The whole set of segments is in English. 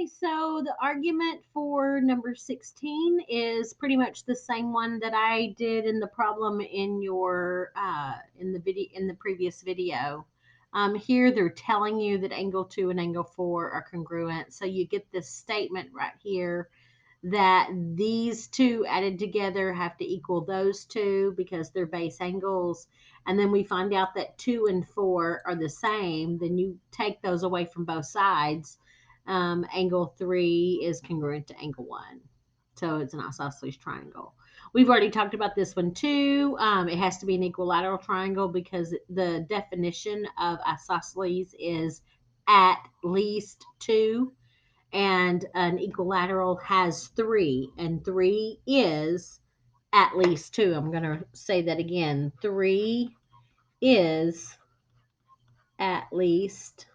Okay, so the argument for number 16 is pretty much the same one that I did in the problem in your in the previous video. Here they're telling you that angle 2 and angle 4 are congruent. So you get this statement right here that these two added together have to equal those two because they're base angles. And then we find out that 2 and 4 are the same. Then you take those away from both sides. Angle 3 is congruent to angle 1. So it's an isosceles triangle. We've already talked about this one too. It has to be an equilateral triangle because the definition of isosceles is at least 2, and an equilateral has 3, and 3 is at least 2. I'm going to say that again. 3 is at least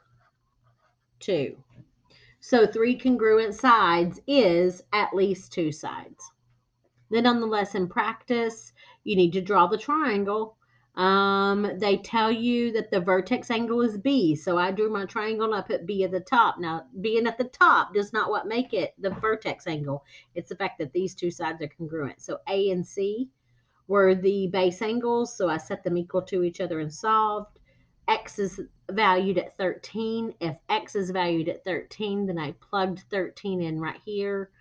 2. So 3 congruent sides is at least 2 sides. Then on the lesson practice, you need to draw the triangle. They tell you that the vertex angle is B. So I drew my triangle and I put B at the top. Now, being at the top does not what make it the vertex angle. It's the fact that these two sides are congruent. So A and C were the base angles. So I set them equal to each other and solved. X is valued at 13. If X is valued at 13, then I plugged 13 in right here.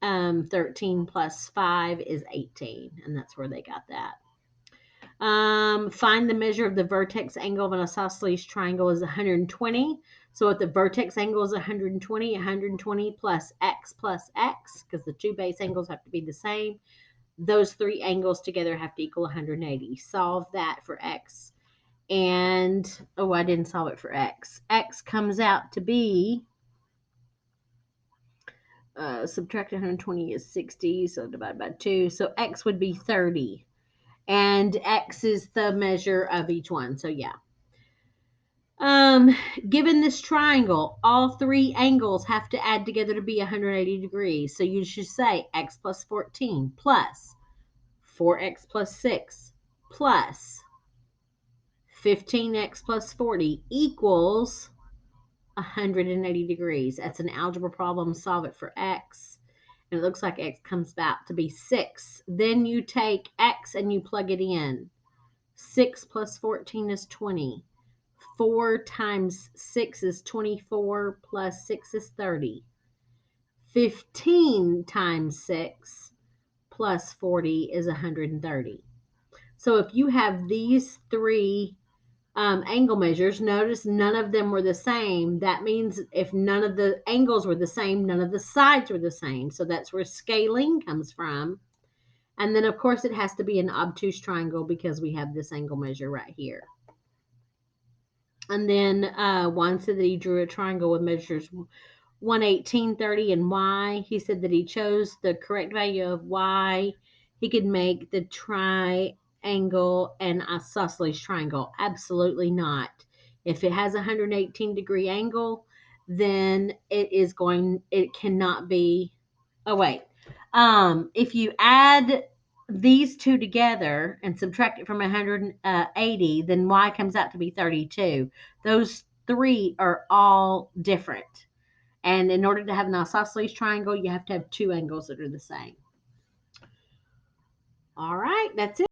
13 plus 5 is 18, and that's where they got that. Find the measure of the vertex angle of an isosceles triangle is 120. So if the vertex angle is 120, 120 plus x, because the two base angles have to be the same, those three angles together have to equal 180. Solve that for x. And, oh, I didn't solve it for x. X comes out to be subtract 120 is 60, so divide by 2. So x would be 30. And x is the measure of each one. So yeah. Given this triangle, all three angles have to add together to be 180 degrees. So you should say x plus 14 plus 4x plus 6 plus 15x plus 40 equals 180 degrees. That's an algebra problem. Solve it for x. And it looks like x comes out to be 6. Then you take x and you plug it in. 6 plus 14 is 20. 4 times 6 is 24 plus 6 is 30. 15 times 6 plus 40 is 130. So if you have these three angle measures, notice none of them were the same. That means if none of the angles were the same, none of the sides were the same. So that's where scaling comes from. And then, of course, it has to be an obtuse triangle because we have this angle measure right here. And then Juan said that he drew a triangle with measures 118, 30, and y. He said that he chose the correct value of y. He could make the triangle an isosceles triangle. Absolutely not. If it has a 118-degree angle, then it cannot be. Oh, wait. If you add these two together and subtract it from 180, then y comes out to be 32. Those three are all different. And in order to have an isosceles triangle, you have to have two angles that are the same. All right, that's it.